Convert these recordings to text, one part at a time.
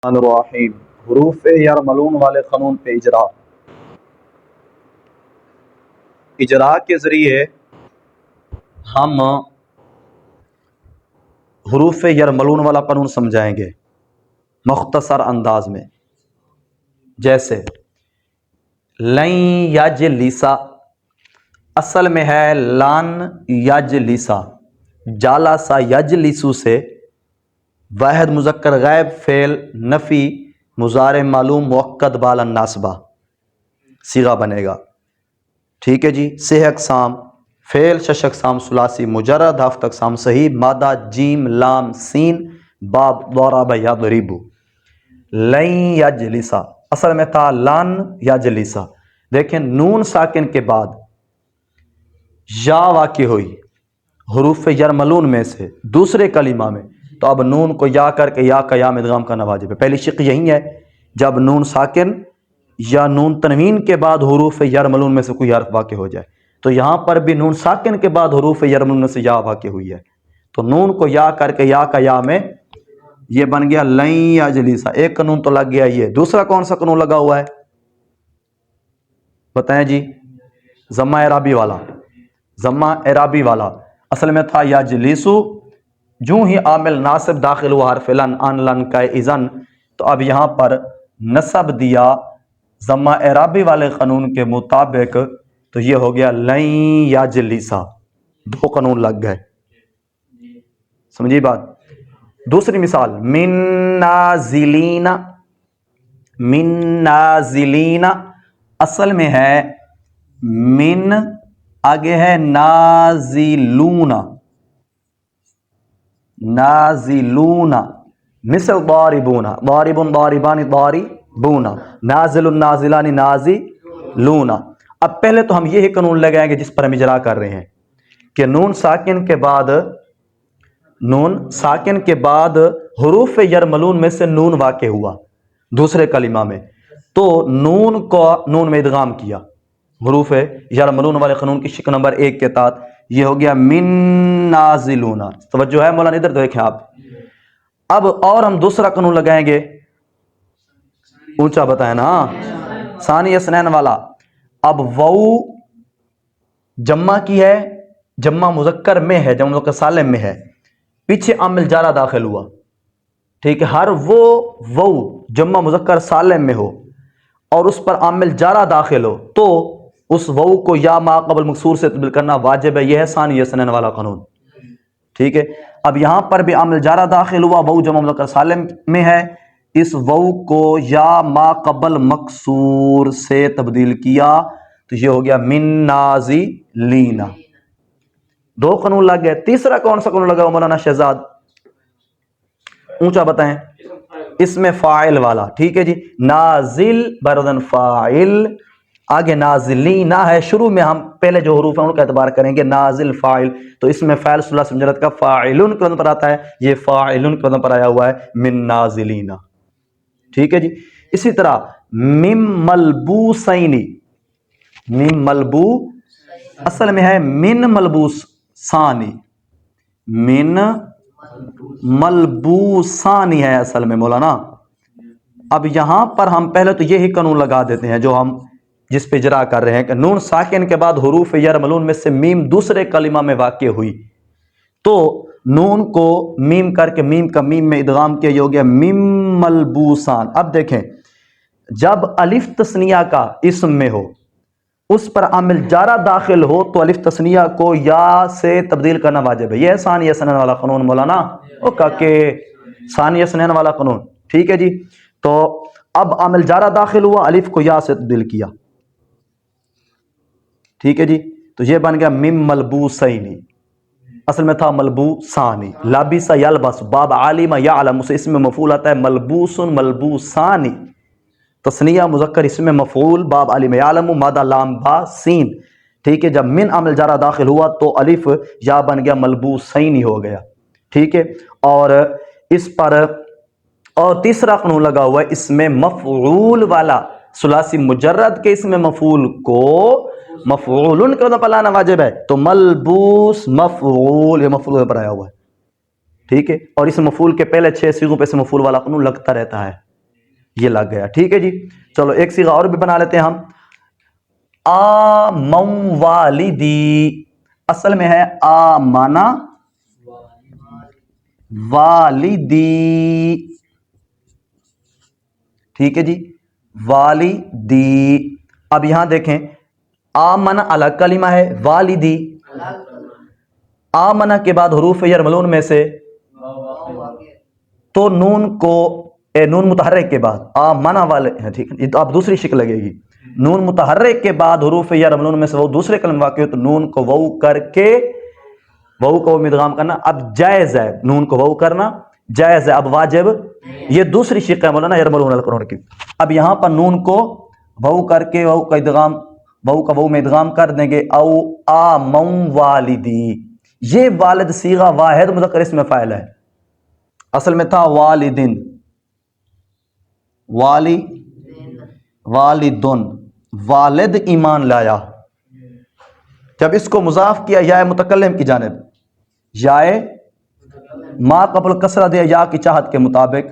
الرحیم حروف یرملون والے قانون پہ اجرا کے ذریعے ہم حروف یرملون والا قانون سمجھائیں گے مختصر انداز میں. جیسے لن یجلسا اصل میں ہے لن یجلسا، جالسا یجلسو سے واحد مذکر غائب فعل نفی مضارع معلوم مؤکد بالا ناصبہ صیغہ بنے گا. ٹھیک ہے جی. سہ اقسام فعل، شش اقسام ثلاثی مجرد، ہفت اقسام صحیح مادہ جیم لام سین باب ضرب یضرب. لن یجلسا اصل میں تھا لن یجلسا. دیکھیں نون ساکن کے بعد یا واقع ہوئی حروف یرملون میں سے دوسرے کلمہ میں، تو اب نون کو یا کر کے یا کا یا میں ادغام کرنا واجب ہے. پہلی شق یہی ہے جب نون ساکن یا نون تنوین کے بعد حروف یرملون میں سے کوئی حرف واقع ہو جائے، تو یہاں پر بھی نون ساکن کے بعد حروف یرملون میں سے یا واقع ہوئی ہے، تو نون کو یا کر کے یا کا یا میں یہ بن گیا لن یجلسا. ایک قانون تو لگ گیا. یہ دوسرا کون سا قانون لگا ہوا ہے بتائیں جی؟ ضمہ اعرابی والا. ضمہ اعرابی والا اصل میں تھا یجلسو، جو ہی عامل ناصب داخل ہوا حرف لن ان لن کا اذن، تو اب یہاں پر نصب دیا ضمہ اعرابی والے قانون کے مطابق، تو یہ ہو گیا لن یجلسا. دو قانون لگ گئے. سمجھیے بات. دوسری مثال من نازلین. من نازلین اصل میں ہے من، آگے ہے نازلون. نازلون مثل ضاربون، ضاربون ضاربان ضاربون، نازل نازلان نازلون. اب پہلے تو ہم یہی قانون لگائیں گے جس پر ہم اجرا کر رہے ہیں کہ نون ساکن کے بعد حروف یرملون میں سے نون واقع ہوا دوسرے کلمہ میں، تو نون کو نون میں ادغام کیا حروف یرملون والے قانون کی شق نمبر 1 کے تحت. یہ ہو گیا من نازلون. توجہ ہے مولانا؟ ادھر دیکھیں آپ. اب اور ہم دوسرا قانون لگائیں گے، اونچا بتائیں نا، ثانی اثنین والا. اب وو جمع کی ہے، جمع مذکر میں ہے، جمع مذکر سالم میں ہے، پیچھے عامل جارہ داخل ہوا. ٹھیک ہے. ہر وہ جمع مذکر سالم میں ہو اور اس پر عامل جارہ داخل ہو، تو اس وو کو یا ما قبل مکسور سے تبدیل کرنا واجب ہے. یہ ہے ثانی اثنین والا قانون. ٹھیک ہے. اب یہاں پر بھی عامل جارہ داخل ہوا، وو جمع مذکر سالم میں ہے، اس وو کو یا ما قبل مکسور سے تبدیل کیا، تو یہ ہو گیا من نازلین. دو قانون لگ گئے. تیسرا کون سا قانون لگا ہوا مولانا شہزاد؟ اونچا بتائیں. اس میں فاعل والا. ٹھیک ہے جی. نازل بردن فاعل، آگے نازلین ہے. شروع میں ہم پہلے جو حروف ہیں ان کا اعتبار کریں گے. نازل فاعل، تو اس میں فاعل ثلاثی مجرد کا فاعلن کے وزن پر آتا ہے، یہ فاعلن کے وزن پر آیا ہوا ہے من نازلین. ٹھیک ہے جی. اسی طرح مم ملبوسین. مم ملبو اصل میں ہے من ملبوس ثانی. من ملبوسانی ہے اصل میں مولانا. اب یہاں پر ہم پہلے تو یہی قانون لگا دیتے ہیں جو ہم جس پہ اجرا کر رہے ہیں کہ نون ساکن کے بعد حروف یرملون میں سے میم دوسرے کلمہ میں واقع ہوئی، تو نون کو میم کر کے میم کا میم میں ادغام کیا، یہ ہو گیا میم ملبوسان. اب دیکھیں جب الف تثنیہ کا اسم میں ہو، اس پر عامل جارہ داخل ہو، تو الف تثنیہ کو یا سے تبدیل کرنا واجب ہے. یہ ہے ثانی اثنین والا قانون مولانا. او کہ ثانی اثنین والا قانون. ٹھیک ہے جی. تو اب عامل جارہ داخل ہوا، الف کو یا سے تبدیل کیا. ٹھیک ہے جی. تو یہ بن گیا مم ملبوسین. اصل میں تھا ملبوسانی. لابس یلبس باب عالم یعلم سے اسم مفعول آتا ہے ملبوس ملبوسانی. تثنیہ مذکر اسم مفعول باب عالم یعلم مادہ لام با سین. ٹھیک ہے. جب من عامل جارہ داخل ہوا تو الف یا بن گیا ملبوسین ہی ہو گیا. ٹھیک ہے. اور اس پر اور تیسرا قانون لگا ہوا ہے اس میں مفعول والا ثلاثی مجرد کے اسم مفعول کو مفعولن کے وزن پر لانا واجب ہے، تو ملبوس مفعول، یہ مفعول پر آیا ہوا ہے. ٹھیک ہے. اور اس مفعول کے پہلے 6 صیغوں پہ اس مفعول والا قانون لگتا رہتا ہے. یہ لگ گیا. ٹھیک ہے جی. چلو ایک صیغہ اور بھی بنا لیتے ہیں ہم. آمن والدی، اصل میں ہے آمنا والدی. ٹھیک ہے جی، والدی. اب یہاں دیکھیں آمنا الگ کلمہ ہے، والدی آمنا کے بعد حروف یرملون میں سے تو نون کو نون متحرک کے بعد آمنا والے، ٹھیک ہے یہ تو اب دوسری شکل لگے گی. نون متحرک کے بعد حروف یرملون میں سے وہ دوسرے کلمہ واقع ہو تو نون کو وو کر کے وو کو ادغام کرنا اب جائز ہے. نون کو وو کرنا جائز ہے، اب واجب. یہ دوسری شکل ہے مولانا یرملون القرآن کی. اب یہاں پر نون کو وو کر کے وو کا ادغام، وو کا وو میں ادغام کر دیں گے. او آمن والدی، یہ والد صیغہ واحد مذکر اسم فاعل ہے. اصل میں تھا والدن، والدن، والد ایمان لایا. جب اس کو مضاف کیا یا متکلم کی جانب، یا ما قبل کسرہ دیا یا کی چاہت کے مطابق،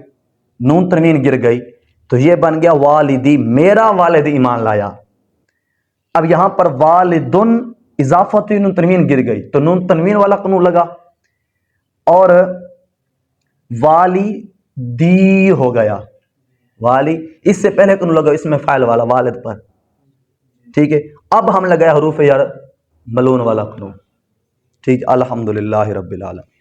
نون تنوین گر گئی تو یہ بن گیا والدی، میرا والد ایمان لایا. اب یہاں پر والدن اضافت نون تنوین گر گئی تو نون تنوین والا قانون لگا اور والی دی ہو گیا. والی اس سے پہلے قانون لگا اس میں فاعل والا والد پر. ٹھیک ہے، اب ہم لگایا حروف یار ملون والا قانون. ٹھیک، الحمدللہ رب العالمین.